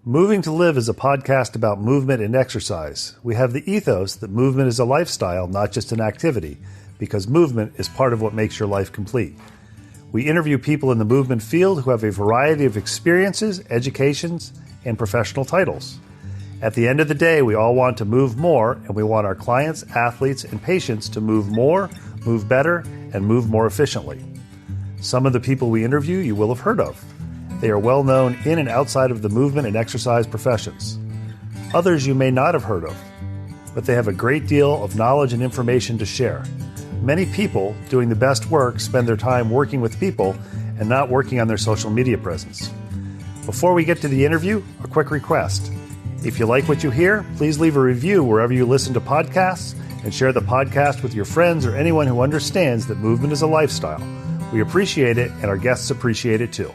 Moving to Live is a podcast about movement and exercise. We have the ethos that movement is a lifestyle, not just an activity, because movement is part of what makes your life complete. We interview people in the movement field who have a variety of experiences, educations, and professional titles. At the end of the day, we all want to move more, and we want our clients, athletes, and patients to move more, move better, and move more efficiently. Some of the people we interview you will have heard of. They are well known in and outside of the movement and exercise professions. Others you may not have heard of, but they have a great deal of knowledge and information to share. Many people doing the best work spend their time working with people and not working on their social media presence. Before we get to the interview, a quick request. If you like what you hear, please leave a review wherever you listen to podcasts and share the podcast with your friends or anyone who understands that movement is a lifestyle. We appreciate it, and our guests appreciate it too.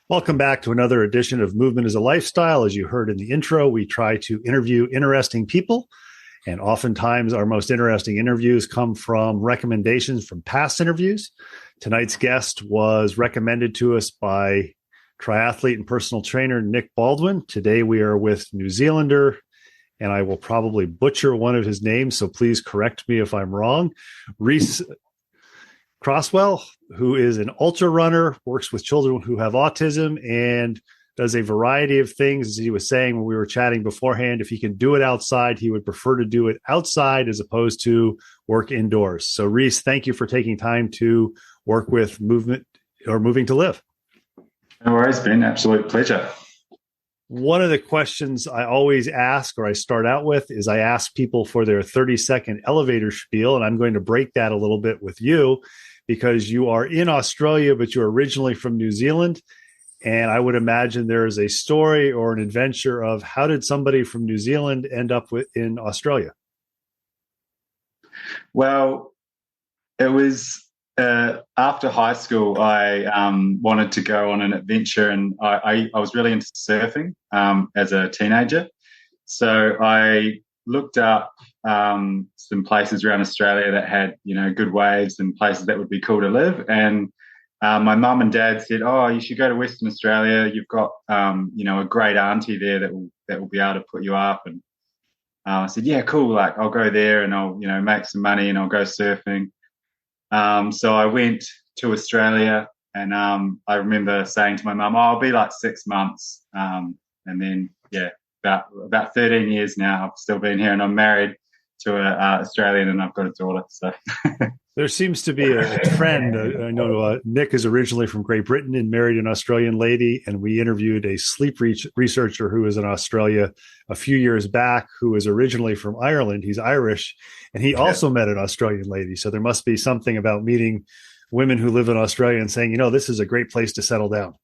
Welcome back to another edition of Movement is a Lifestyle. As you heard in the intro, we try to interview interesting people, and oftentimes our most interesting interviews come from recommendations from past interviews. Tonight's guest was recommended to us by triathlete and personal trainer Nick Baldwin. Today we are with New Zealander, and I will probably butcher one of his names, so please correct me if I'm wrong, Rhys Crosswell, who is an ultra runner, works with children who have autism, and does a variety of things. As he was saying when we were chatting beforehand, if he can do it outside, he would prefer to do it outside as opposed to work indoors. So Rhys, thank you for taking time to work with Moving to Live. No worries, Ben. Absolute pleasure. One of the questions I always ask, or I start out with, is I ask people for their 30-second elevator spiel, and I'm going to break that a little bit with you because you are in Australia, but you're originally from New Zealand. And I would imagine there is a story or an adventure of how did somebody from New Zealand end up in Australia? Well, it was after high school, I wanted to go on an adventure, and I was really into surfing as a teenager. So I looked up some places around Australia that had, good waves and places that would be cool to live. And my mum and dad said, "Oh, you should go to Western Australia. You've got, a great auntie there that will be able to put you up." And I said, "Yeah, cool. Like, I'll go there and I'll, make some money and I'll go surfing." So I went to Australia, and I remember saying to my mum, "Oh, I'll be like 6 months." And then, about 13 years now, I've still been here, and I'm married to an Australian, and I've got a daughter. So there seems to be a trend. I know Nick is originally from Great Britain and married an Australian lady, and we interviewed a sleep researcher who was in Australia a few years back, who was originally from Ireland. He's Irish, and he also met an Australian lady. So there must be something about meeting women who live in Australia and saying, this is a great place to settle down.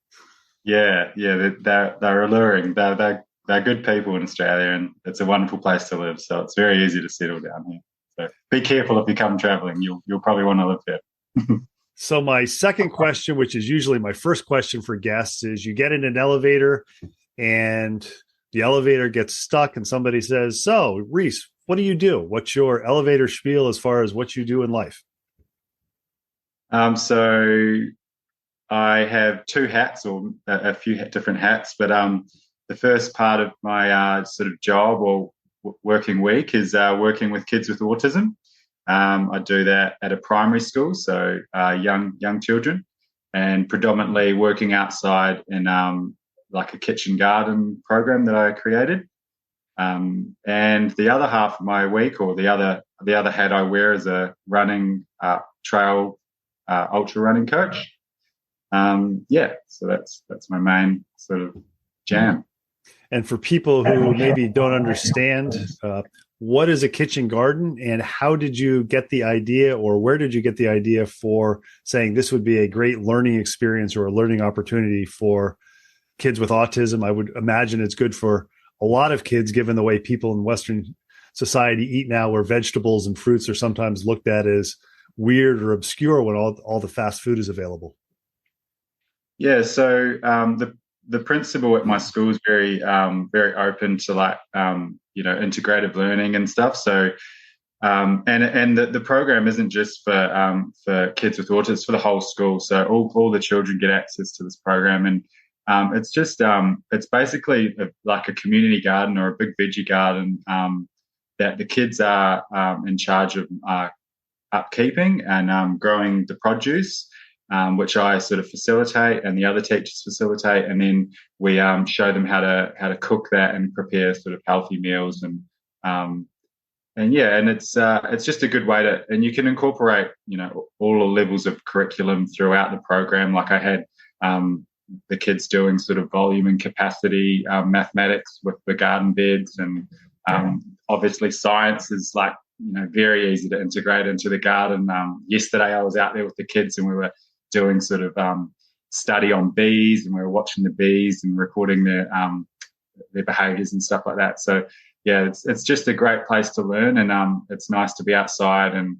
Yeah, they're alluring. They're good people in Australia, and it's a wonderful place to live. So it's very easy to settle down here. So be careful if you come traveling. You'll probably want to live there. So my second question, which is usually my first question for guests, is you get in an elevator and the elevator gets stuck and somebody says, "So, Rhys, what do you do? What's your elevator spiel as far as what you do in life?" So I have two hats, or a few different hats, but the first part of my sort of job or working week is working with kids with autism. I do that at a primary school, so young children, and predominantly working outside in like a kitchen garden program that I created. And the other half of my week, or the other hat I wear, is a running trail ultra running coach. So that's my main sort of jam. And for people who maybe don't understand, what is a kitchen garden, and how did you get the idea, or where did you get the idea for saying this would be a great learning experience or a learning opportunity for kids with autism? I would imagine it's good for a lot of kids, given the way people in Western society eat now, where vegetables and fruits are sometimes looked at as weird or obscure when all the fast food is available. Yeah, so the principal at my school is very open to integrative learning and stuff. So and the program isn't just for kids with autism, it's for the whole school. So all the children get access to this program, and It's just it's basically like a community garden or a big veggie garden that the kids are in charge of upkeeping and growing the produce, which I sort of facilitate and the other teachers facilitate, and then we show them how to cook that and prepare sort of healthy meals and it's just a good way to, and you can incorporate all the levels of curriculum throughout the program. Like I had the kids doing sort of volume and capacity mathematics with the garden beds, and obviously science is like very easy to integrate into the garden. Yesterday I was out there with the kids and we were doing sort of study on bees, and we were watching the bees and recording their behaviours and stuff like that. So yeah, it's just a great place to learn, and it's nice to be outside and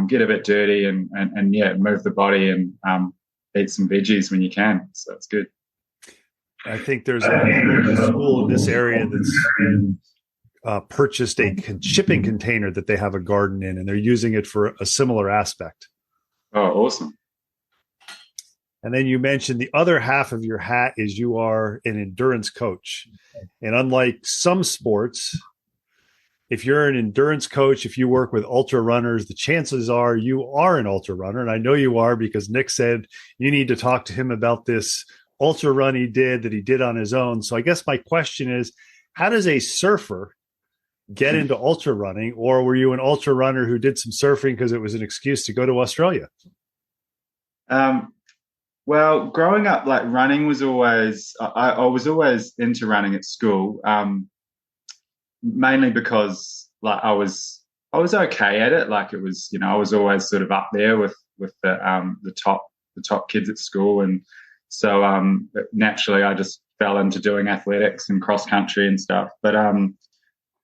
get a bit dirty and move the body and eat some veggies when you can. So it's good. I think there's a school in this area that's purchased a shipping container that they have a garden in, and they're using it for a similar aspect. Oh, awesome. And then you mentioned the other half of your hat is you are an endurance coach. And unlike some sports, if you're an endurance coach, if you work with ultra runners, the chances are you are an ultra runner. And I know you are because Nick said you need to talk to him about this ultra run he did on his own. So I guess my question is, how does a surfer get into ultra running? Or were you an ultra runner who did some surfing because it was an excuse to go to Australia? Well, growing up, like running was always, I was always into running at school, mainly because like I was okay at it. Like it was, I was always sort of up there with the top kids at school. And so naturally I just fell into doing athletics and cross country and stuff. But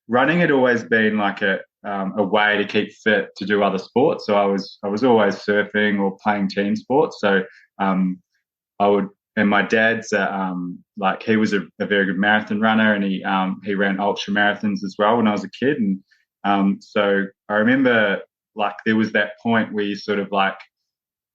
running had always been like a way to keep fit to do other sports. So I was always surfing or playing team sports. So I would, and my dad's like he was a very good marathon runner, and he ran ultra marathons as well when I was a kid. And so I remember like there was that point where you sort of like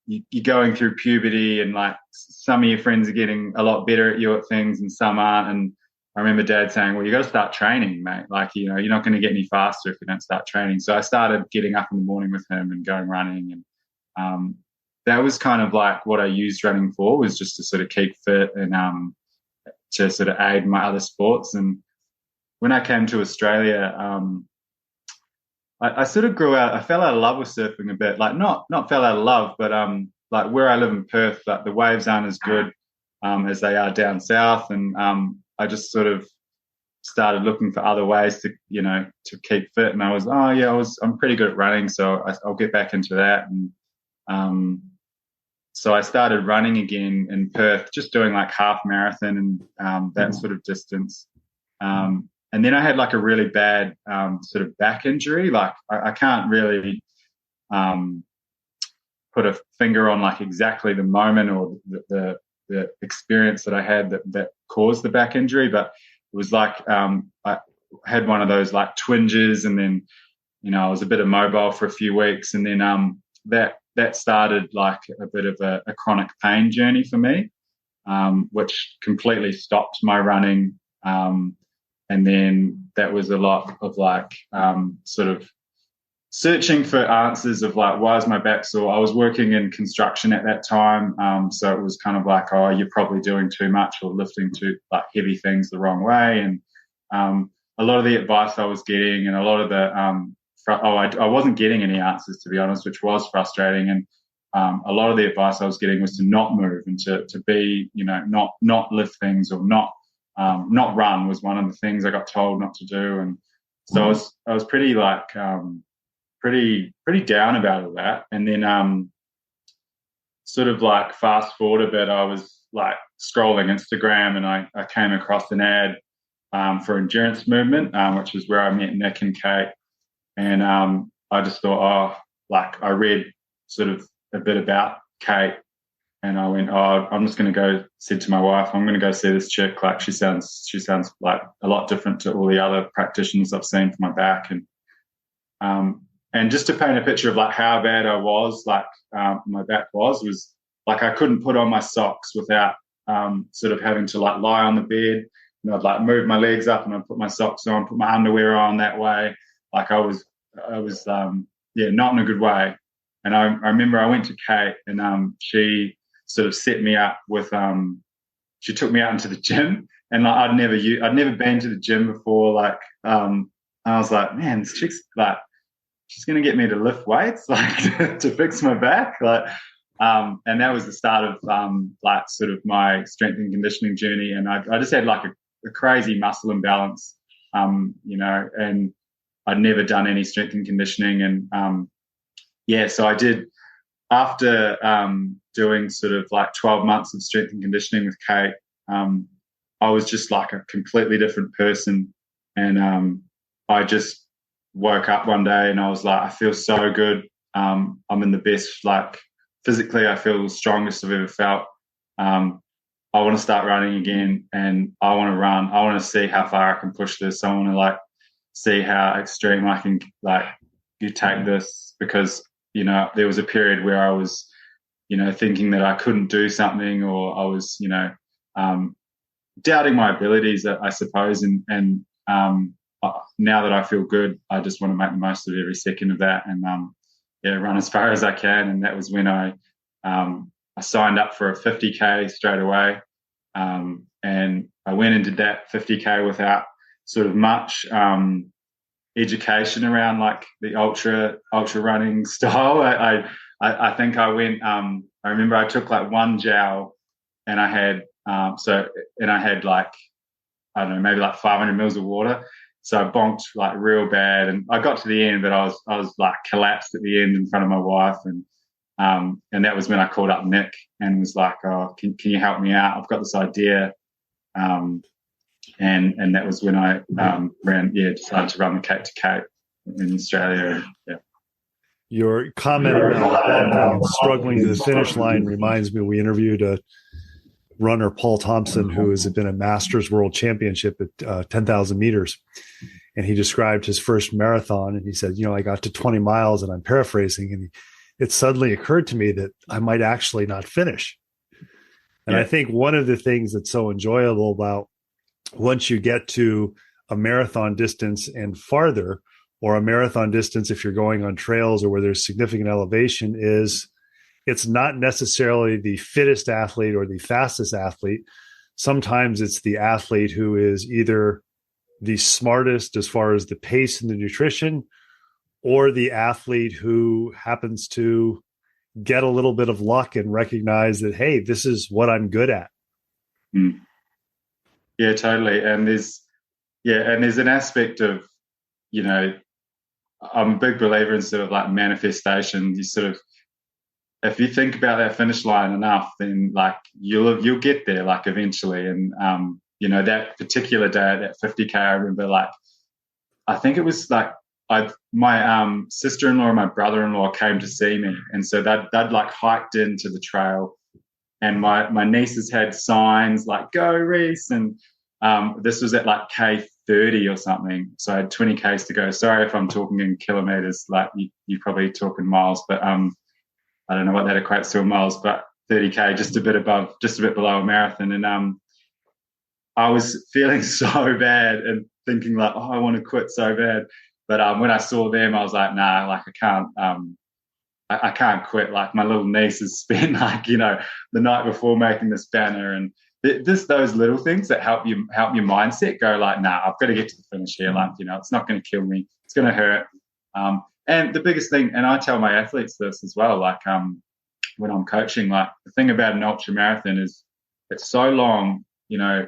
you're going through puberty, and like some of your friends are getting a lot better at you at things and some aren't. And I remember Dad saying, well, you got to start training, mate. Like, you're not going to get any faster if you don't start training. So I started getting up in the morning with him and going running. And that was kind of like what I used running for, was just to sort of keep fit and to sort of aid my other sports. And when I came to Australia, I sort of grew out, I fell out of love with surfing a bit. Like not fell out of love, but like where I live in Perth, like the waves aren't as good as they are down south. And I just sort of started looking for other ways to keep fit. And I'm pretty good at running, so I'll get back into that. And so I started running again in Perth, just doing like half marathon and that sort of distance. And then I had like a really bad sort of back injury. Like I can't really put a finger on like exactly the moment or the experience that I had that caused the back injury, but it was like I had one of those like twinges, and then I was a bit immobile for a few weeks, and then that started like a bit of a chronic pain journey for me, which completely stopped my running. And then that was a lot of like sort of searching for answers of like, why is my back sore? I was working in construction at that time, so it was kind of like, oh, you're probably doing too much or lifting too like heavy things the wrong way. And a lot of the advice I was getting, and a lot of the I wasn't getting any answers, to be honest, which was frustrating. And a lot of the advice I was getting was to not move and to be, not lift things or not run was one of the things I got told not to do. And so I was pretty like pretty down about all that. And then sort of like fast forward a bit, I was like scrolling Instagram, and I came across an ad for Endurance Movement, which is where I met Nick and Kate. And I just thought, I read sort of a bit about Kate, and I went, I'm just going to go, said to my wife, I'm going to go see this chick. Like she sounds like a lot different to all the other practitioners I've seen for my back. And just to paint a picture of like how bad I was, like my back was like I couldn't put on my socks without sort of having to like lie on the bed. And I'd like move my legs up and I'd put my socks on, put my underwear on that way. Like I was not in a good way. And I remember I went to Kate and she sort of set me up with she took me out into the gym, and like I'd never been to the gym before. Like I was like, man, this chick's like, she's gonna get me to lift weights, like to fix my back, like. And that was the start of like sort of my strength and conditioning journey. And I just had like a crazy muscle imbalance, you know, and I'd never done any strength and conditioning. And so I did, after doing sort of like 12 months of strength and conditioning with Kate, I was just like a completely different person. And I just woke up one day and I was like, I feel so good. I'm in the best, like, physically, I feel the strongest I've ever felt. I want to start running again, and I want to run. I want to see how far I can push this. I want to like see how extreme I can like you take this, because you know there was a period where I was, you know, thinking that I couldn't do something, or I was, you know, doubting my abilities, I suppose. And now that I feel good, I just want to make the most of every second of that, and run as far as I can. And that was when I signed up for a 50K straight away. And I went into that 50K without sort of much education around like the ultra running style. I think I went, I remember I took like one gel, and I had, I had like, I don't know, maybe like 500 mils of water. So I bonked like real bad, and I got to the end, but I was like collapsed at the end in front of my wife, and that was when I called up Nick and was like, "Oh, can you help me out? I've got this idea," and that was when I decided to run the Cape to Cape in Australia. Yeah. Your comment about struggling to the finish line reminds me. We interviewed a runner, Paul Thompson, who has been a Masters World Championship at 10,000 meters. And he described his first marathon. And he said, you know, I got to 20 miles, and I'm paraphrasing, and it suddenly occurred to me that I might actually not finish. And I think one of the things that's so enjoyable about once you get to a marathon distance and farther, or a marathon distance if you're going on trails or where there's significant elevation, is it's not necessarily the fittest athlete or the fastest athlete. Sometimes it's the athlete who is either the smartest as far as the pace and the nutrition, or the athlete who happens to get a little bit of luck and recognize that, hey, this is what I'm good at. Mm. Yeah, totally. And there's an aspect of, you know, I'm a big believer in sort of like manifestation. You sort of, if you think about that finish line enough, then like you'll get there like eventually. And you know, that particular day, that 50K, I remember like, I think it was like my sister-in-law and my brother-in-law came to see me, and so they'd like hiked into the trail, and my nieces had signs like "Go Rhys," and this was at like K30 or something, so I had 20 Ks to go. Sorry if I'm talking in kilometers, like you probably talk in miles, but I don't know what that equates to in miles, but 30K, just a bit below a marathon. And I was feeling so bad and thinking like, oh, I want to quit so bad. But when I saw them, I was like, nah, like I can't quit. Like my little niece has spent like, you know, the night before making this banner, and just those little things that help your mindset go like, nah, I've got to get to the finish here. Like, you know, it's not going to kill me. It's going to hurt. And the biggest thing, and I tell my athletes this as well, like when I'm coaching, like the thing about an ultra marathon is it's so long, you know,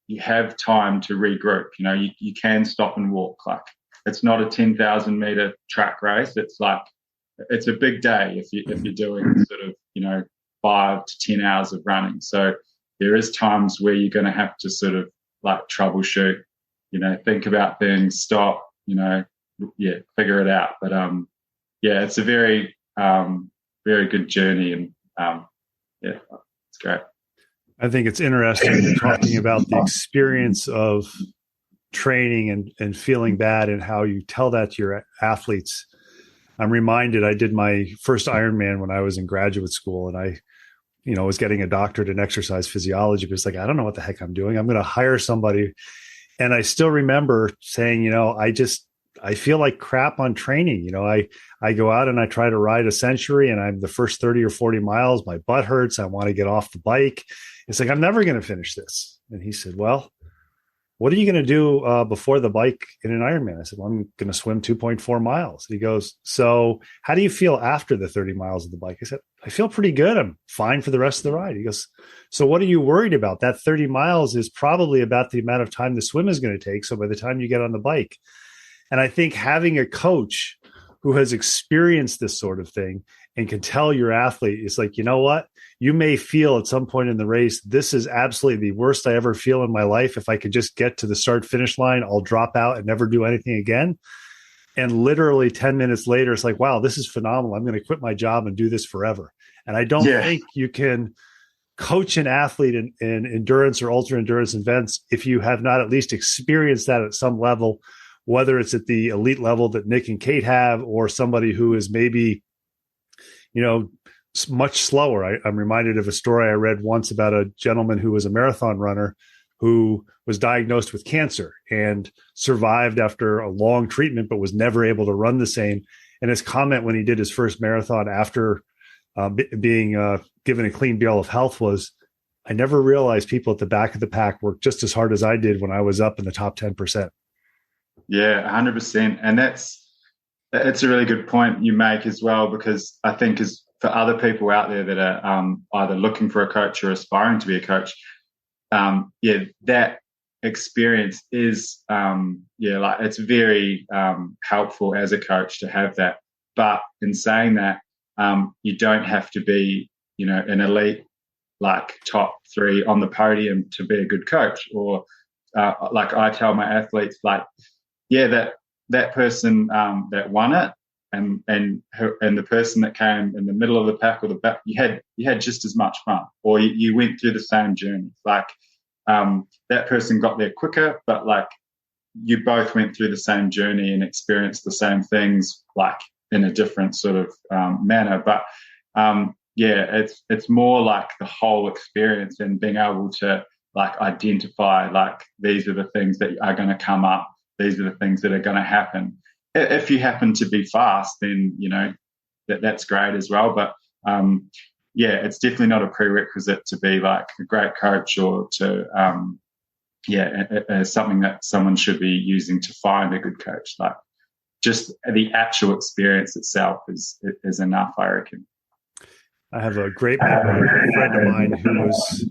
you have time to regroup. You know, you can stop and walk. Like it's not a 10,000 meter track race. It's like, it's a big day if you're doing sort of, you know, 5 to 10 hours of running. So there is times where you're going to have to sort of like troubleshoot, you know, think about things, stop, you know, figure it out. But it's a very very good journey, and it's great. I think it's interesting talking about the experience of training and feeling bad, and how you tell that to your athletes. I'm reminded I did my first Ironman when I was in graduate school, and I was getting a doctorate in exercise physiology, but it's like, I don't know what the heck I'm doing. I'm going to hire somebody. And I still remember saying, I feel like crap on training. I go out and I try to ride a century, and I'm the first 30 or 40 miles. My butt hurts. I want to get off the bike. It's like, I'm never going to finish this. And he said, well, what are you going to do before the bike in an Ironman? I said, well, I'm going to swim 2.4 miles. He goes, so how do you feel after the 30 miles of the bike? I said, I feel pretty good. I'm fine for the rest of the ride. He goes, so what are you worried about? That 30 miles is probably about the amount of time the swim is going to take. So by the time you get on the bike, and I think having a coach who has experienced this sort of thing and can tell your athlete, it's like, you know what? You may feel at some point in the race, this is absolutely the worst I ever feel in my life. If I could just get to the start finish line, I'll drop out and never do anything again. And literally 10 minutes later, it's like, wow, this is phenomenal. I'm going to quit my job and do this forever. And I don't think you can coach an athlete in endurance or ultra endurance events if you have not at least experienced that at some level, whether it's at the elite level that Nick and Kate have, or somebody who is maybe, much slower. I'm reminded of a story I read once about a gentleman who was a marathon runner who was diagnosed with cancer and survived after a long treatment, but was never able to run the same. And his comment when he did his first marathon after being given a clean bill of health was, I never realized people at the back of the pack worked just as hard as I did when I was up in the top 10%. Yeah, 100%. And it's a really good point you make as well, because I think as for other people out there that are either looking for a coach or aspiring to be a coach, that experience is, it's very helpful as a coach to have that. But in saying that, you don't have to be, an elite, like top 3 on the podium to be a good coach. Or like I tell my athletes, like, that person that won it, and the person that came in the middle of the pack or the back, you had just as much fun, or you went through the same journey. Like that person got there quicker, but like you both went through the same journey and experienced the same things, like in a different sort of manner. But it's more like the whole experience, and being able to like identify, like, these are the things that are going to come up. These are the things that are going to happen. If you happen to be fast, then, that's great as well. But, it's definitely not a prerequisite to be like a great coach, or to, something that someone should be using to find a good coach. Like, just the actual experience itself is enough, I reckon. I have a great memory of a friend of mine who was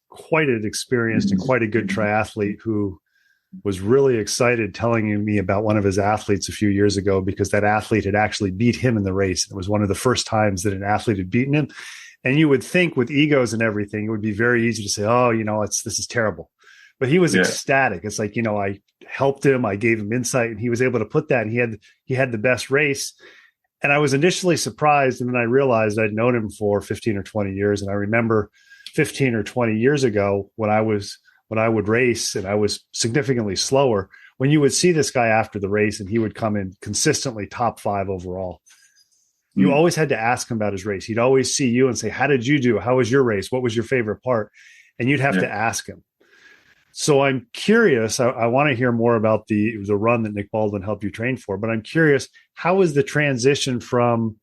quite an experienced and quite a good triathlete, who was really excited telling me about one of his athletes a few years ago, because that athlete had actually beat him in the race. It was one of the first times that an athlete had beaten him. And you would think with egos and everything, it would be very easy to say, oh, this is terrible. But he was ecstatic. It's like, I helped him. I gave him insight, and he was able to put that, and he had the best race. And I was initially surprised. And then I realized I'd known him for 15 or 20 years. And I remember 15 or 20 years ago when I would race and I was significantly slower, when you would see this guy after the race and he would come in consistently top 5 overall, you always had to ask him about his race. He'd always see you and say, how did you do? How was your race? What was your favorite part? And you'd have to ask him. So I'm curious. I want to hear more about the run that Nick Baldwin helped you train for, but I'm curious, how was the transition from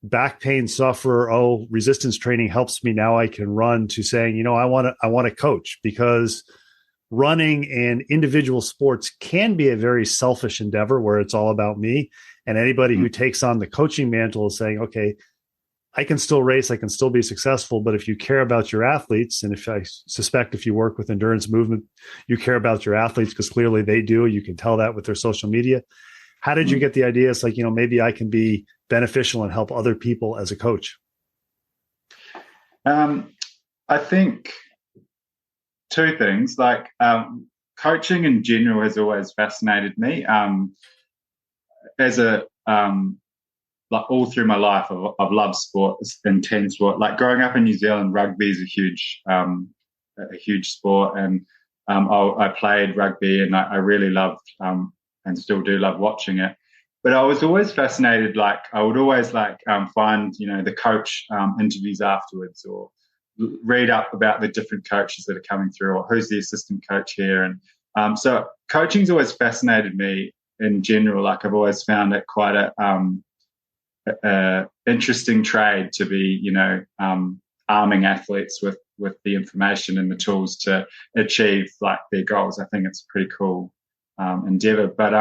back pain sufferer, resistance training helps me, now I can run, to saying, I want to coach? Because running and individual sports can be a very selfish endeavor where it's all about me. And anybody who takes on the coaching mantle is saying, okay, I can still race, I can still be successful, but if you care about your athletes, and if I suspect if you work with endurance movement, you care about your athletes, because clearly they do, you can tell that with their social media. How did you get the idea? It's like, maybe I can be beneficial and help other people as a coach. I think 2 things. Like, coaching in general has always fascinated me. As a like all through my life, I've loved sport and team sport. Like growing up in New Zealand, rugby is a huge sport, and I played rugby, and I really loved and still do love watching it. But I was always fascinated. Like I would always find the coach interviews afterwards, or read up about the different coaches that are coming through, or who's the assistant coach here. And so coaching's always fascinated me in general. Like I've always found it quite a interesting trade to be, arming athletes with the information and the tools to achieve like their goals. I think it's a pretty cool endeavour. But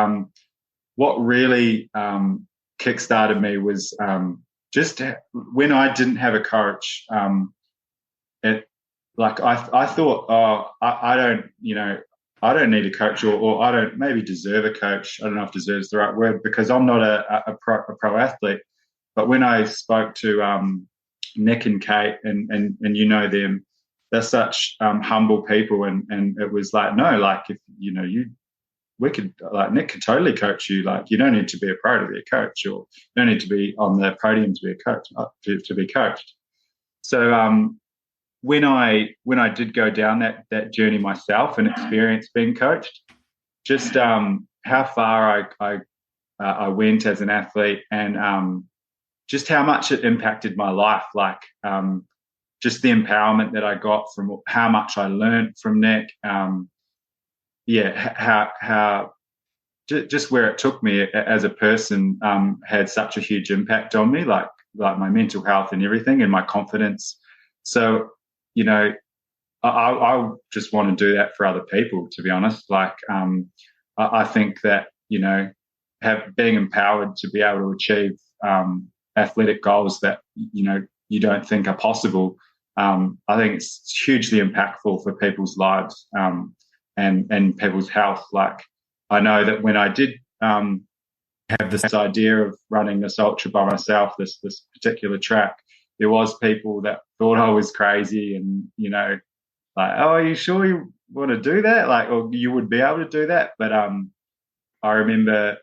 what really kickstarted me was just when I didn't have a coach. I thought, I don't need a coach, or I don't maybe deserve a coach. I don't know if deserve is the right word, because I'm not a pro athlete. But when I spoke to Nick and Kate, and them, they're such humble people, and it was like, no, like if Nick could totally coach you. Like you don't need to be a pro to be a coach, or you don't need to be on the podium to be a coach, to be coached. So when I did go down that journey myself and experience being coached, just how far I went as an athlete, and just how much it impacted my life. Like just the empowerment that I got from how much I learned from Nick. How just where it took me as a person had such a huge impact on me, like my mental health and everything, and my confidence. So, I just want to do that for other people, to be honest. Like, I think that, being empowered to be able to achieve athletic goals that, you don't think are possible. I think it's hugely impactful for people's lives and people's health. Like, I know that when I did have this idea of running this ultra by myself, this particular track, there was people that thought I was crazy, and like, oh, are you sure you want to do that? Like, or you would be able to do that? But I remember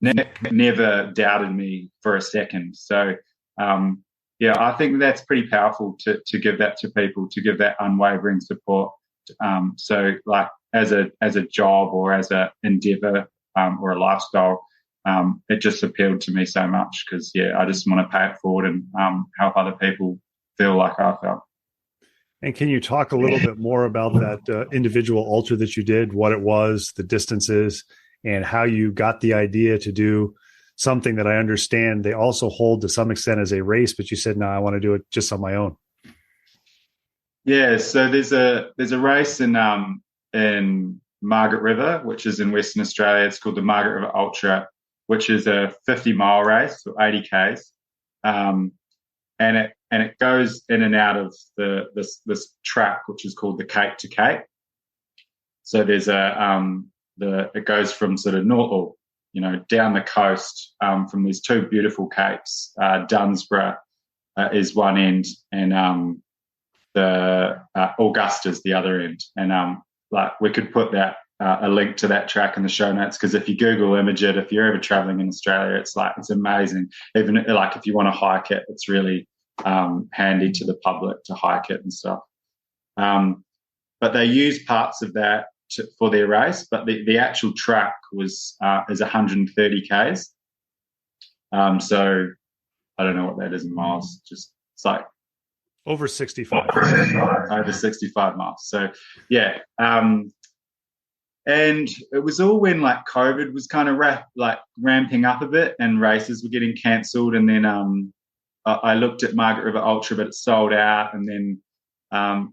Nick never doubted me for a second. So I think that's pretty powerful to give that to people, to give that unwavering support. So like as a job or as a endeavour or a lifestyle, it just appealed to me so much because, I just want to pay it forward and help other people feel like I felt. And can you talk a little bit more about that individual ultra that you did, what it was, the distances, and how you got the idea to do something that I understand they also hold to some extent as a race, but you said, no, I want to do it just on my own. Yeah, so there's a race in Margaret River, which is in Western Australia. It's called the Margaret River Ultra, which is a 50-mile race, or 80 Ks, and it goes in and out of this track, which is called the Cape to Cape. So there's it goes from sort of north, down the coast from these two beautiful capes. Dunsborough is one end, and the Augusta's the other end. And like we could put that a link to that track in the show notes, because if you Google image it, if you're ever traveling in Australia, it's amazing. Even like if you want to hike it, it's really handy to the public to hike it and stuff. But they use parts of that for their race, but the actual track is 130 Ks. So I don't know what that is in miles. Just it's like over 65. Over 65 miles. So yeah. And it was all when like COVID was kind of ramping up a bit and races were getting cancelled. And then I looked at Margaret River Ultra, but it sold out. And then, I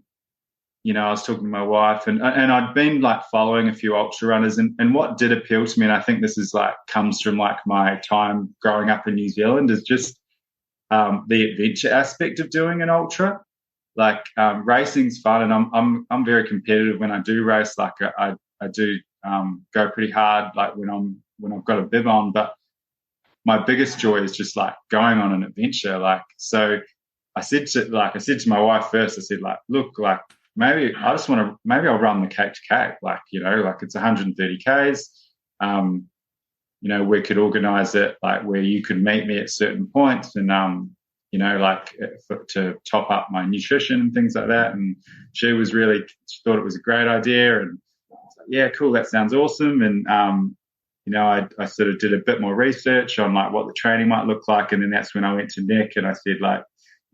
was talking to my wife, and I'd been like following a few ultra runners, and what did appeal to me, and I think this is like comes from like my time growing up in New Zealand, is just the adventure aspect of doing an ultra. Like racing's fun, and I'm very competitive when I do race. Like I do go pretty hard, like when I've got a bib on. But my biggest joy is just like going on an adventure. Like, so I said to my wife first, I said, like, look, like maybe I'll run the Cape to Cape. Like, like it's 130 Ks. We could organise it like where you could meet me at certain points, and to top up my nutrition and things like that. And she thought it was a great idea, and yeah, cool, that sounds awesome. And I sort of did a bit more research on like what the training might look like, and then that's when I went to Nick and I said like,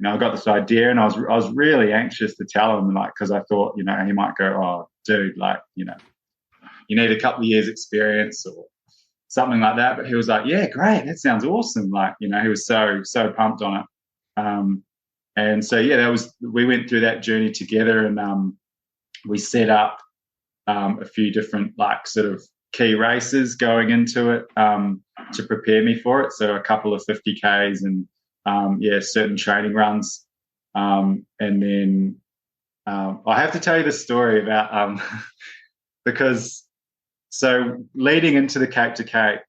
I got this idea, and I was really anxious to tell him, like, because I thought, he might go, oh, dude, like, you need a couple of years experience or something like that. But he was like, yeah, great, that sounds awesome. Like, he was so pumped on it. And so yeah, we went through that journey together, and we set up a few different like sort of key races going into it to prepare me for it. So a couple of 50Ks and certain training runs. And then I have to tell you the story about because so leading into the Cape to Cape,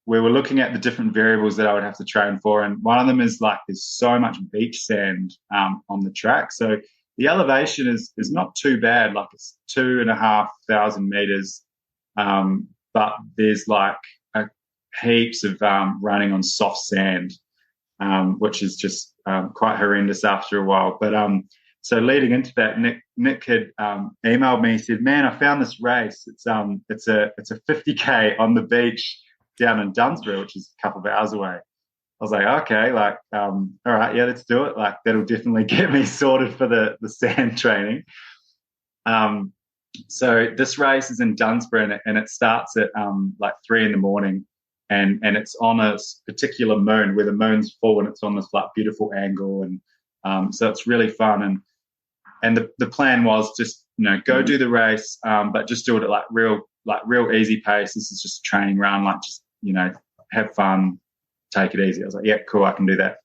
we were looking at the different variables that I would have to train for, and one of them is like there's so much beach sand on the track. So the elevation is not too bad, like it's 2,500 meters, but there's like heaps of running on soft sand, which is just quite horrendous after a while. But so leading into that, Nick had emailed me. He said, "Man, I found this race. It's a 50K on the beach down in Dunsborough, which is a couple of hours away." I was like, okay, like, all right, yeah, let's do it. Like, that'll definitely get me sorted for the sand training. So this race is in Dunsborough, and it starts at like 3 a.m, and it's on a particular moon where the moon's full, and it's on this like beautiful angle, and so it's really fun. And the plan was just go do the race, but just do it at like real easy pace. This is just a training run, like just have fun, take it easy. I was like, yeah, cool, I can do that.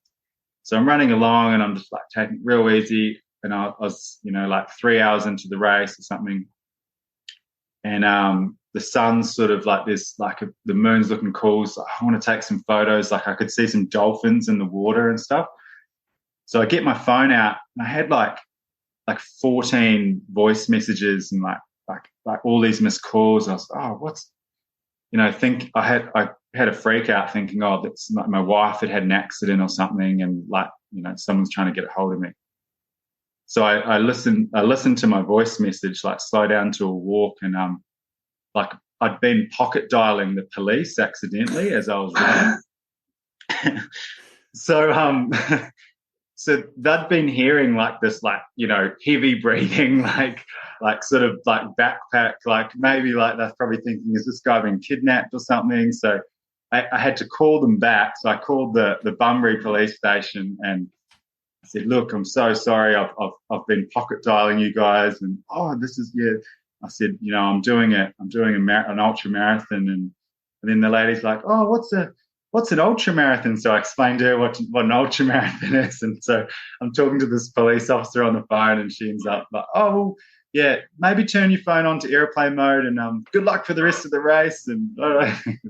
So I'm running along, and I'm just like taking it real easy. And I was like 3 hours into the race or something, and the sun's sort of like this, like the moon's looking cool. So I want to take some photos. Like I could see some dolphins in the water and stuff. So I get my phone out, and I had like 14 voice messages and like all these missed calls. I was, oh, what's, I had a freak out thinking, oh, that's like my wife had an accident or something, and like someone's trying to get a hold of me. So I listened to my voice message, like slow down to a walk, and like I'd been pocket dialing the police accidentally as I was running. So so they'd been hearing like this, like heavy breathing, like sort of like backpack, like maybe like they're probably thinking, is this guy been kidnapped or something? So I had to call them back. So I called the Bunbury police station and I said, look, I'm so sorry. I've been pocket dialing you guys, and this is, yeah. I said, I'm doing an ultra marathon, and then the lady's like, oh, what's an ultra marathon? So I explained to her what an ultra marathon is, and so I'm talking to this police officer on the phone, and she ends up like, oh, well, yeah, maybe turn your phone on to airplane mode, and good luck for the rest of the race, and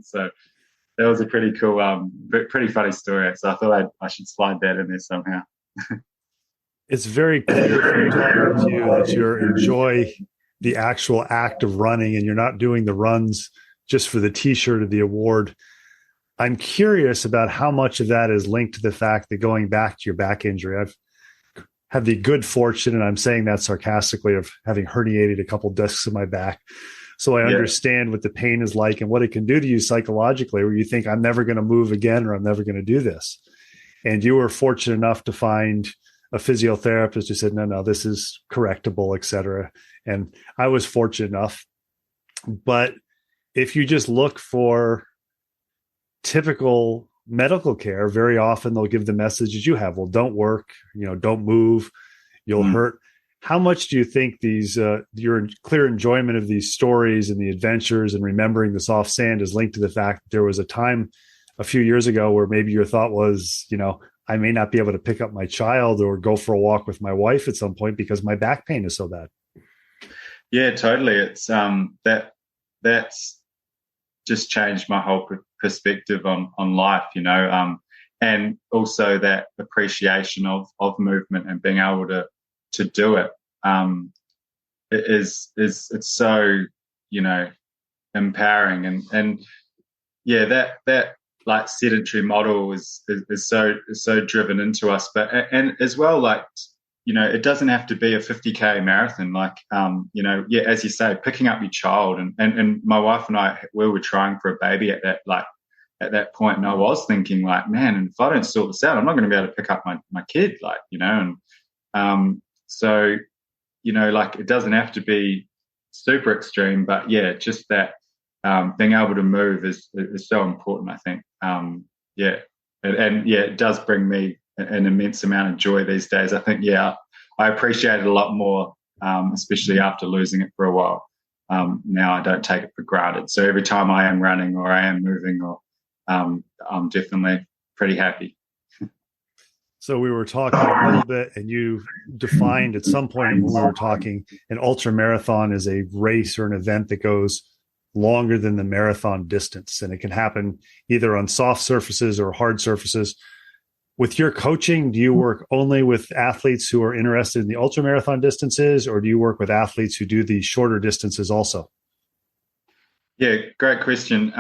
so that was a pretty cool, pretty funny story. So I thought I should slide that in there somehow. It's very clear from talking to you that you enjoy the actual act of running, and you're not doing the runs just for the T-shirt or the award. I'm curious about how much of that is linked to the fact that going back to your back injury, I've had the good fortune, and I'm saying that sarcastically, of having herniated a couple discs in my back. So I understand what the pain is like and what it can do to you psychologically, where you think, I'm never going to move again, or I'm never going to do this. And you were fortunate enough to find a physiotherapist who said, no, this is correctable, et cetera. And I was fortunate enough. But if you just look for typical medical care, very often they'll give the messages you have. Well, don't work, don't move, you'll hurt. How much do you think these your clear enjoyment of these stories and the adventures and remembering the soft sand is linked to the fact that there was a time a few years ago where maybe your thought was, I may not be able to pick up my child or go for a walk with my wife at some point because my back pain is so bad? Yeah, totally. It's that's just changed my whole perspective on life, and also that appreciation of movement and being able to do it. It's so empowering, and yeah, that like sedentary model is so driven into us, but and as well, like it doesn't have to be a 50K marathon. Like, as you say, picking up your child, and my wife and I, we were trying for a baby at that point, and I was thinking, like, man, and if I don't sort this out, I'm not going to be able to pick up my kid, like, so, like, it doesn't have to be super extreme, but yeah, just that being able to move is so important, I think. It does bring me an immense amount of joy these days. I think, I appreciate it a lot more, especially after losing it for a while. Now I don't take it for granted. So every time I am running or I am moving, or I'm definitely pretty happy. So we were talking a little bit, and you defined at some point when we were talking, an ultra marathon is a race or an event that goes longer than the marathon distance. And it can happen either on soft surfaces or hard surfaces. With your coaching, do you work only with athletes who are interested in the ultra marathon distances, or do you work with athletes who do the shorter distances also? Yeah, great question.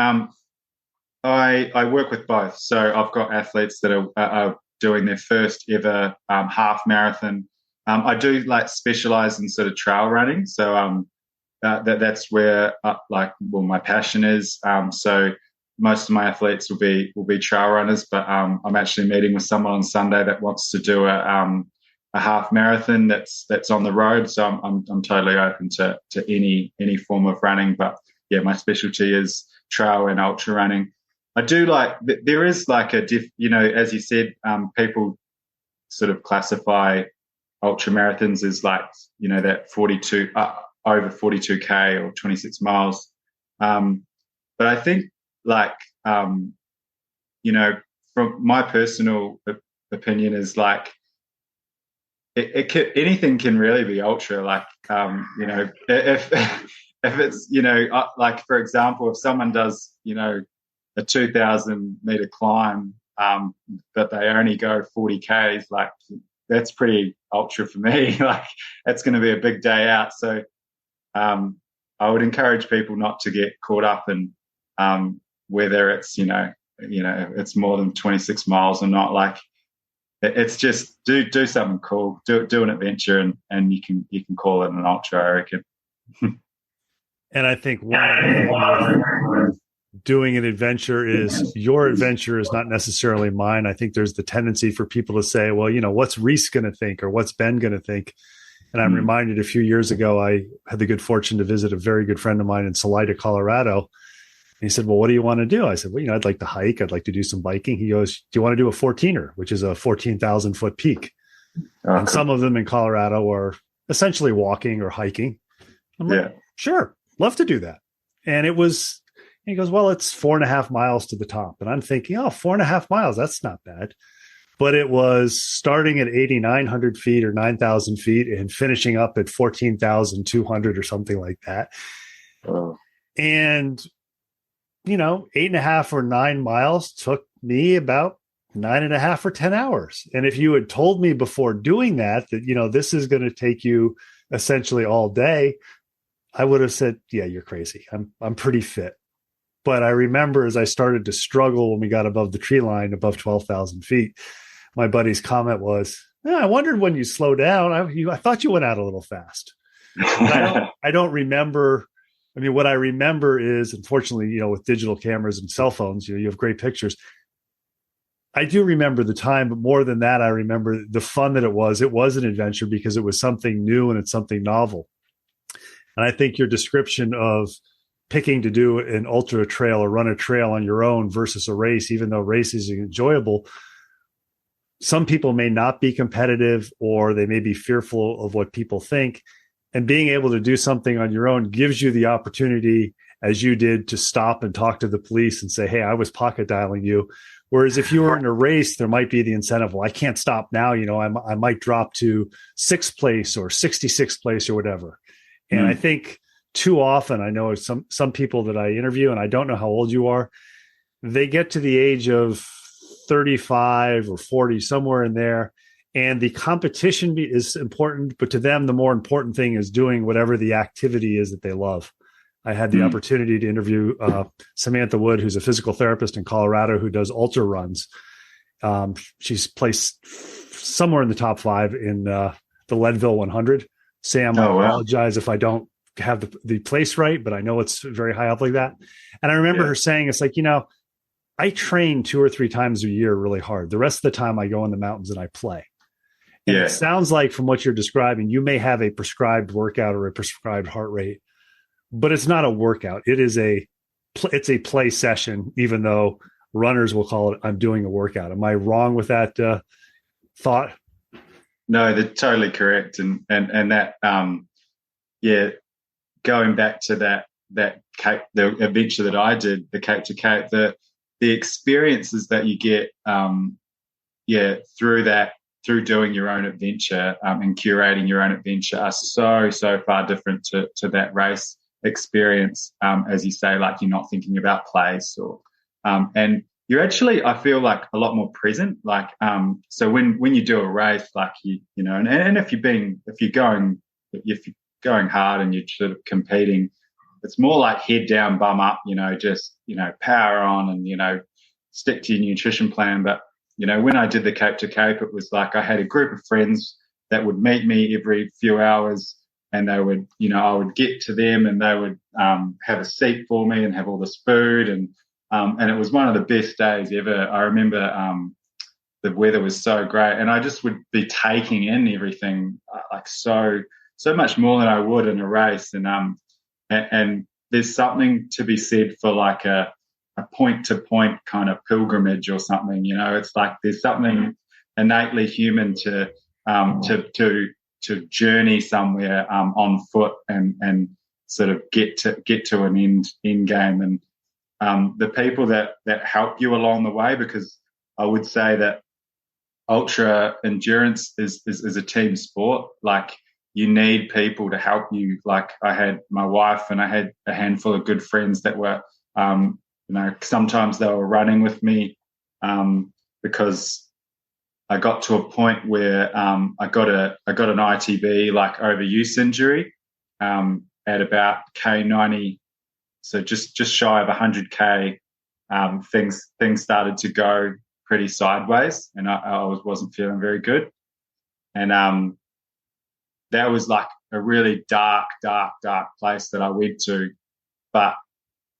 I work with both. So I've got athletes that are doing their first ever half marathon. I do like specialize in sort of trail running. So that's where my passion is. So most of my athletes will be trail runners, but I'm actually meeting with someone on Sunday that wants to do a half marathon that's on the road. So I'm totally open to any form of running. But yeah, my specialty is trail and ultra running. I do there is like as you said, people sort of classify ultra marathons as like, that 42, over 42K or 26 miles. But I think from my personal opinion is like, anything can really be ultra. Like, if it's, like, for example, if someone does, a 2,000 meter climb, but they only go 40Ks, like, that's pretty ultra for me. Like, that's going to be a big day out. So I would encourage people not to get caught up in whether it's, it's more than 26 miles or not. Like, it's just do something cool, do an adventure, and you can call it an ultra, I reckon. And I think one doing an adventure is your adventure is not necessarily mine. I think there's the tendency for people to say, well, what's Rhys going to think, or what's Ben going to think? And I'm reminded a few years ago, I had the good fortune to visit a very good friend of mine in Salida, Colorado. And he said, well, what do you want to do? I said, well, I'd like to hike. I'd like to do some biking. He goes, do you want to do a 14er, which is a 14,000 foot peak? Okay. And some of them in Colorado are essentially walking or hiking. I'm like, sure, love to do that. And he goes, well, it's 4.5 miles to the top. And I'm thinking, 4.5 miles, that's not bad. But it was starting at 8,900 feet or 9,000 feet and finishing up at 14,200 or something like that. Oh. And, 8.5 or 9 miles took me about 9.5 or 10 hours. And if you had told me before doing that, this is going to take you essentially all day, I would have said, yeah, you're crazy. I'm pretty fit. But I remember as I started to struggle when we got above the tree line, above 12,000 feet, my buddy's comment was, I wondered when you slow down. I thought you went out a little fast. I don't remember. I mean, what I remember is, unfortunately, with digital cameras and cell phones, you have great pictures. I do remember the time, but more than that, I remember the fun that it was. It was an adventure because it was something new and it's something novel. And I think your description of picking to do an ultra trail or run a trail on your own versus a race, even though race is enjoyable, some people may not be competitive or they may be fearful of what people think. And being able to do something on your own gives you the opportunity, as you did, to stop and talk to the police and say, hey, I was pocket dialing you. Whereas if you were in a race, there might be the incentive, well, I can't stop now. I might drop to 6th place or 66th place or whatever. And I think too often, I know some people that I interview, and I don't know how old you are, they get to the age of 35 or 40, somewhere in there, and the competition is important, but to them, the more important thing is doing whatever the activity is that they love. I had the opportunity to interview Samantha Wood, who's a physical therapist in Colorado who does ultra runs. She's placed somewhere in the top 5 in the Leadville 100. Sam, I Oh, wow. apologize if I don't have the place right, but I know it's very high up like that. And I remember her saying, it's like, I train 2 or 3 times a year really hard. The rest of the time I go in the mountains and I play. And it sounds like from what you're describing, you may have a prescribed workout or a prescribed heart rate, but it's not a workout. It's a play session, even though runners will call it, I'm doing a workout. Am I wrong with that thought? No, they're totally correct. And that, going back to that Cape, the adventure that I did, the Cape to Cape, the experiences that you get, through doing your own adventure and curating your own adventure are so far different to that race experience. As you say, like, you're not thinking about place and you're actually, I feel like, a lot more present. Like, so when you do a race, like and if you're going hard and you're sort of competing, it's more like head down, bum up, just power on and stick to your nutrition plan. But when I did the Cape to Cape, it was like I had a group of friends that would meet me every few hours, and they would, I would get to them and they would have a seat for me and have all this food, and it was one of the best days ever. I remember the weather was so great, and I just would be taking in everything like so much more than I would in a race, and there's something to be said for like a point-to-point kind of pilgrimage or something. It's like there's something innately human to journey somewhere on foot and sort of get to an end game, and the people that help you along the way, because I would say that ultra endurance is a team sport. Like, you need people to help you. Like, I had my wife and I had a handful of good friends that were sometimes they were running with me because I got to a point where I got an ITB, like overuse injury, at about K90, so just shy of 100K. Things started to go pretty sideways, and I wasn't feeling very good, and that was like a really dark place that I went to, but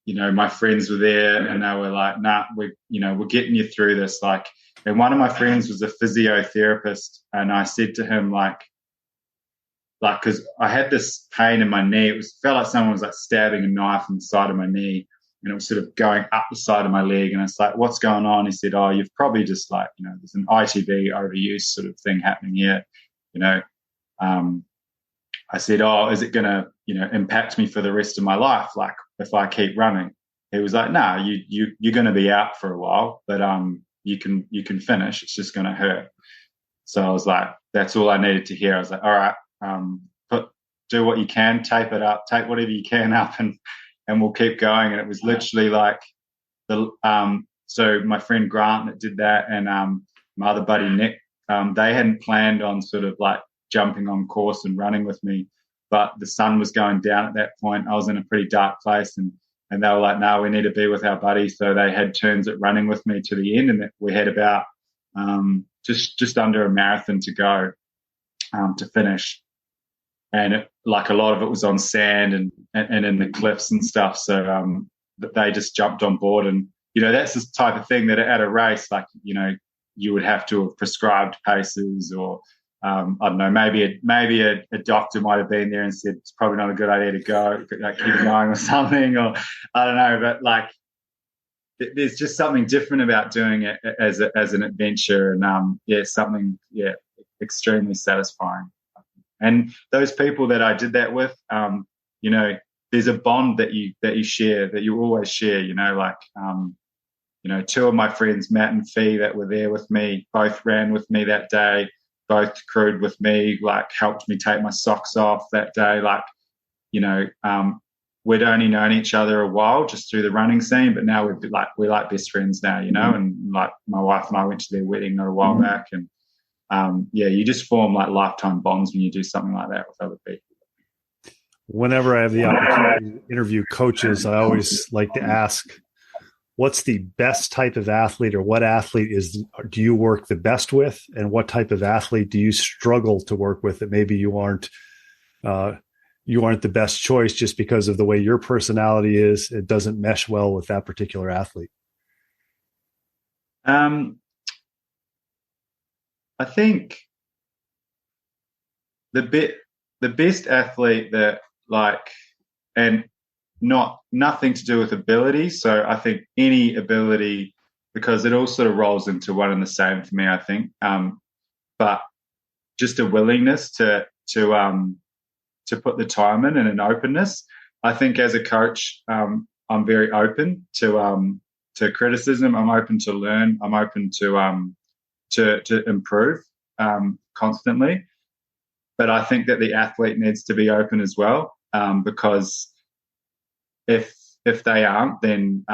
my friends were there and they were like, nah, we're getting you through this. Like, and one of my friends was a physiotherapist, and I said to him, like, cause I had this pain in my knee. It felt like someone was like stabbing a knife in the side of my knee, and it was sort of going up the side of my leg. And it's like, what's going on? He said, oh, you've probably just like, there's an ITB overuse sort of thing happening here. I said, oh, is it going to, impact me for the rest of my life? Like, if I keep running? He was like, nah, you're going to be out for a while, but you can finish. It's just going to hurt. So I was like, that's all I needed to hear. I was like, all right, do what you can, tape it up, take whatever you can up, and we'll keep going. And it was literally like so my friend Grant that did that, and my other buddy Nick, they hadn't planned on sort of like jumping on course and running with me, but the sun was going down at that point. I was in a pretty dark place, and they were like, no, we need to be with our buddy. So they had turns at running with me to the end, and we had about just under a marathon to go to finish. And like a lot of it was on sand and in the cliffs and stuff. So they just jumped on board, and that's the type of thing that at a race, like you would have to have prescribed paces, or I don't know, maybe a doctor might have been there and said it's probably not a good idea to go, like keep going or something, or I don't know. But like, there's just something different about doing it as an adventure, and something extremely satisfying. And those people that I did that with, there's a bond that you share, that you always share. Two of my friends, Matt and Fee, that were there with me, both ran with me that day. Both crewed with me, like helped me take my socks off that day. Like, we'd only known each other a while just through the running scene, but now we're like best friends now, and like my wife and I went to their wedding not a while back, and you just form like lifetime bonds when you do something like that with other people. Whenever I have the opportunity to interview coaches, I always like to ask, what's the best type of athlete, or what athlete do you work the best with, and what type of athlete do you struggle to work with that maybe you aren't the best choice just because of the way your personality is? It doesn't mesh well with that particular athlete. I think the best athlete that, like, and nothing to do with ability. So I think any ability, because it all sort of rolls into one and the same for me, I think. But just a willingness to put the time in and an openness. I think as a coach, I'm very open to criticism. I'm open to learn. I'm open to improve constantly. But I think that the athlete needs to be open as well, because if they aren't, then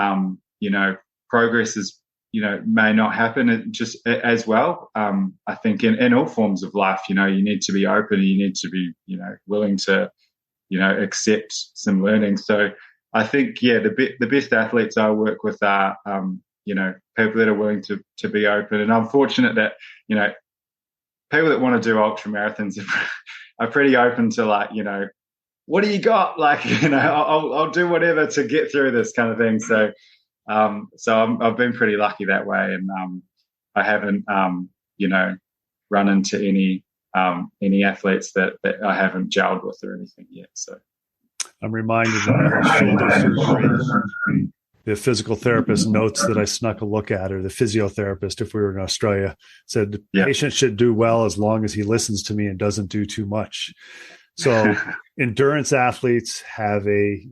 progress is may not happen just as well. I think in all forms of life, you need to be open. You need to be willing to accept some learning. So I think the best athletes I work with are people that are willing to be open. And I'm fortunate that people that want to do ultra marathons are pretty open to, like, what do you got? Like, I'll do whatever to get through this kind of thing. So, I've been pretty lucky that way, and I haven't, run into any athletes that I haven't gelled with or anything yet. So, I'm reminded of shoulder surgery. The physical therapist notes that I snuck a look at, or the physiotherapist, if we were in Australia, said the patient should do well as long as he listens to me and doesn't do too much. So endurance athletes have a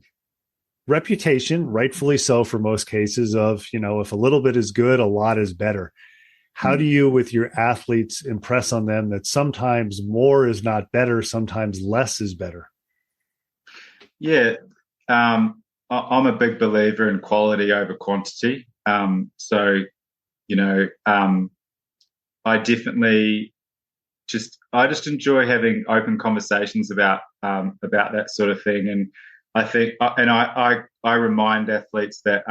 reputation, rightfully so for most cases, of, if a little bit is good, a lot is better. How do you, with your athletes, impress on them that sometimes more is not better, sometimes less is better? Yeah. I'm a big believer in quality over quantity. I definitely I just enjoy having open conversations about that sort of thing. And I think, I remind athletes that,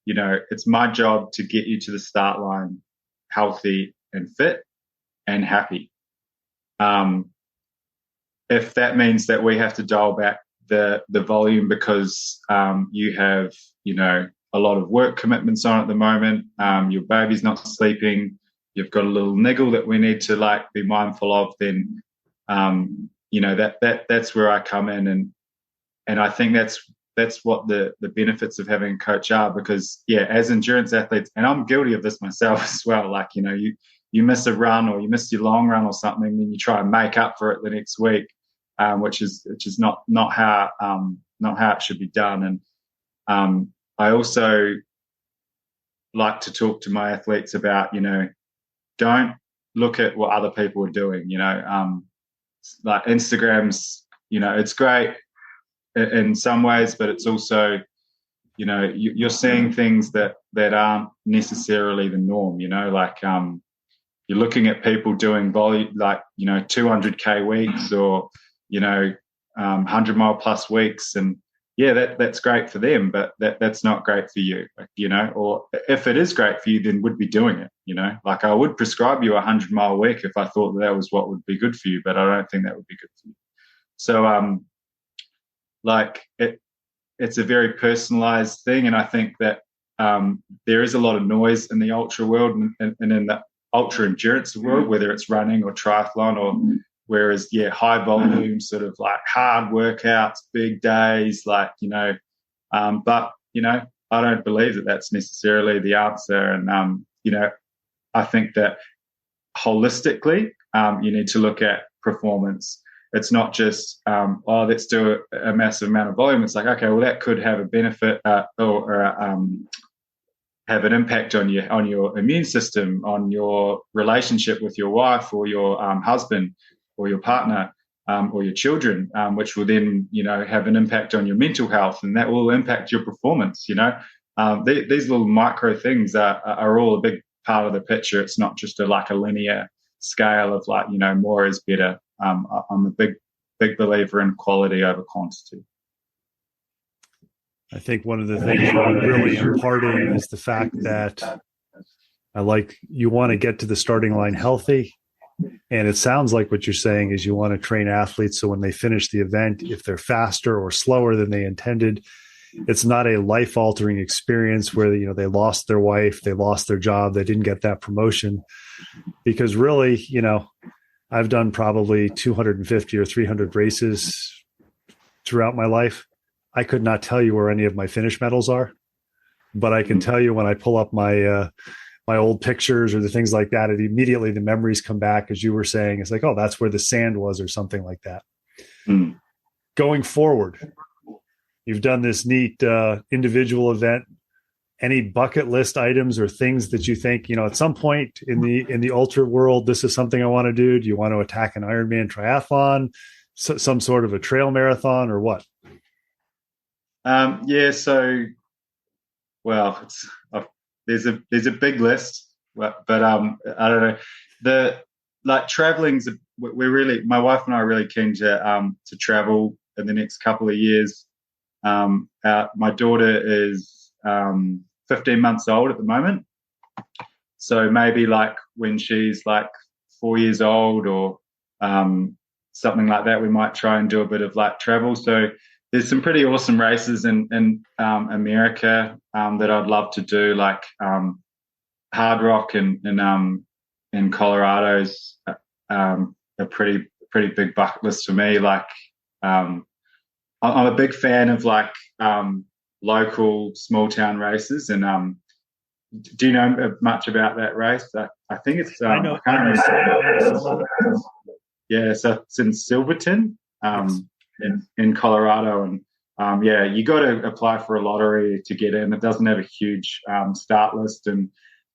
it's my job to get you to the start line healthy and fit and happy. If that means that we have to dial back the volume because you have a lot of work commitments on at the moment, your baby's not sleeping, you've got a little niggle that we need to be mindful of, then that's where I come in, and I think that's what the benefits of having a coach are, because as endurance athletes, and I'm guilty of this myself as well, you miss a run or you miss your long run or something, then you try and make up for it the next week. Which is not how it should be done. And I also like to talk to my athletes about, don't look at what other people are doing. Like Instagram's, it's great in some ways, but it's also, you're seeing things that aren't necessarily the norm. You're looking at people doing volume, 200K weeks or 100-mile plus weeks, and that's great for them, but that's not great for you, or if it is great for you, then would be doing it. I would prescribe you a 100-mile week if I thought that was what would be good for you, but I don't think that would be good for you. So it's a very personalized thing, and I think that there is a lot of noise in the ultra world and in the ultra endurance world, whether it's running or triathlon, or whereas high volume, sort of hard workouts, big days, but I don't believe that that's necessarily the answer. And I think that holistically, you need to look at performance. It's not just let's do a massive amount of volume. It's like, okay, well, that could have a benefit or have an impact on your immune system, on your relationship with your wife or your husband or your partner or your children, which will then have an impact on your mental health, and that will impact your performance. These little micro things are all a big part of the picture. It's not just a linear scale of more is better. I'm a big believer in quality over quantity. I think one of the things you're really imparting is the fact that you want to get to the starting line healthy. And it sounds like what you're saying is you want to train athletes so when they finish the event, if they're faster or slower than they intended, it's not a life-altering experience where they lost their wife, they lost their job, they didn't get that promotion. Because really, I've done probably 250 or 300 races throughout my life. I could not tell you where any of my finish medals are, but I can tell you when I pull up my old pictures or the things like that, immediately the memories come back, as you were saying. It's like, oh, that's where the sand was or something like that. Going forward, you've done this neat individual event. Any bucket list items or things that you think, at some point in the ultra world, this is something I want to do? Do you want to attack an Ironman triathlon, some sort of a trail marathon, or what? There's a big list, but I don't know. Traveling's my wife and I are really keen to travel in the next couple of years. My daughter is 15 months old at the moment, so maybe when she's 4 years old or something like that, we might try and do a bit of travel. So there's some pretty awesome races in America that I'd love to do, Hard Rock in Colorado's a pretty big bucket list for me. I'm a big fan of local small town races, and do you know much about that race? I think it's I know. I can't remember. Yeah, so it's in Silverton. In Colorado, and you got to apply for a lottery to get in. It doesn't have a huge start list,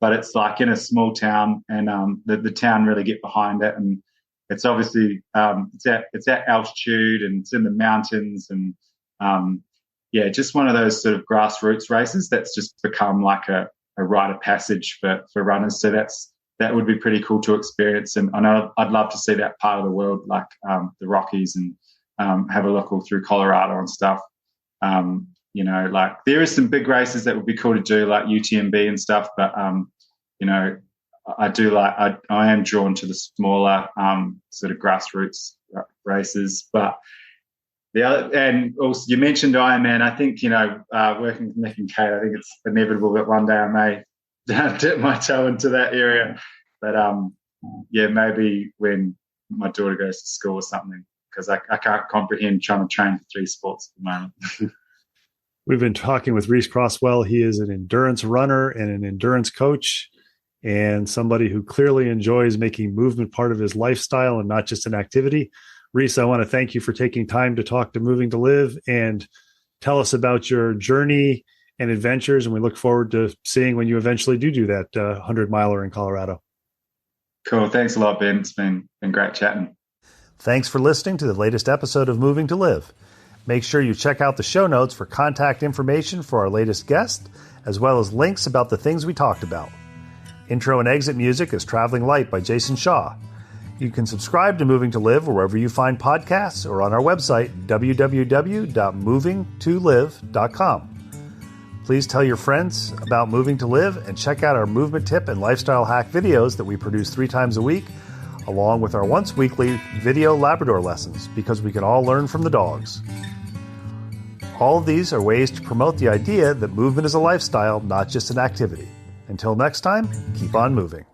but it's in a small town, and the town really get behind it, and it's obviously it's at altitude and it's in the mountains, and just one of those sort of grassroots races that's just become a rite of passage for runners. So that would be pretty cool to experience, and I know I'd love to see that part of the world, the Rockies, and have a look all through Colorado and stuff. There is some big races that would be cool to do, like UTMB and stuff, but I am drawn to the smaller sort of grassroots races. But the other, and also you mentioned Ironman. I think working with Nick and Kate, I think it's inevitable that one day I may dip my toe into that area. But maybe when my daughter goes to school or something, because I can't comprehend trying to train for 3 sports at the moment. We've been talking with Rhys Crosswell. He is an endurance runner and an endurance coach, and somebody who clearly enjoys making movement part of his lifestyle and not just an activity. Rhys, I want to thank you for taking time to talk to Moving to Live and tell us about your journey and adventures, and we look forward to seeing when you eventually do that 100-miler in Colorado. Cool. Thanks a lot, Ben. It's been great chatting. Thanks for listening to the latest episode of Moving to Live. Make sure you check out the show notes for contact information for our latest guest, as well as links about the things we talked about. Intro and exit music is Traveling Light by Jason Shaw. You can subscribe to Moving to Live wherever you find podcasts or on our website, www.movingtolive.com. Please tell your friends about Moving to Live and check out our movement tip and lifestyle hack videos that we produce 3 times a week, along with our once weekly video Labrador lessons, because we can all learn from the dogs. All of these are ways to promote the idea that movement is a lifestyle, not just an activity. Until next time, keep on moving.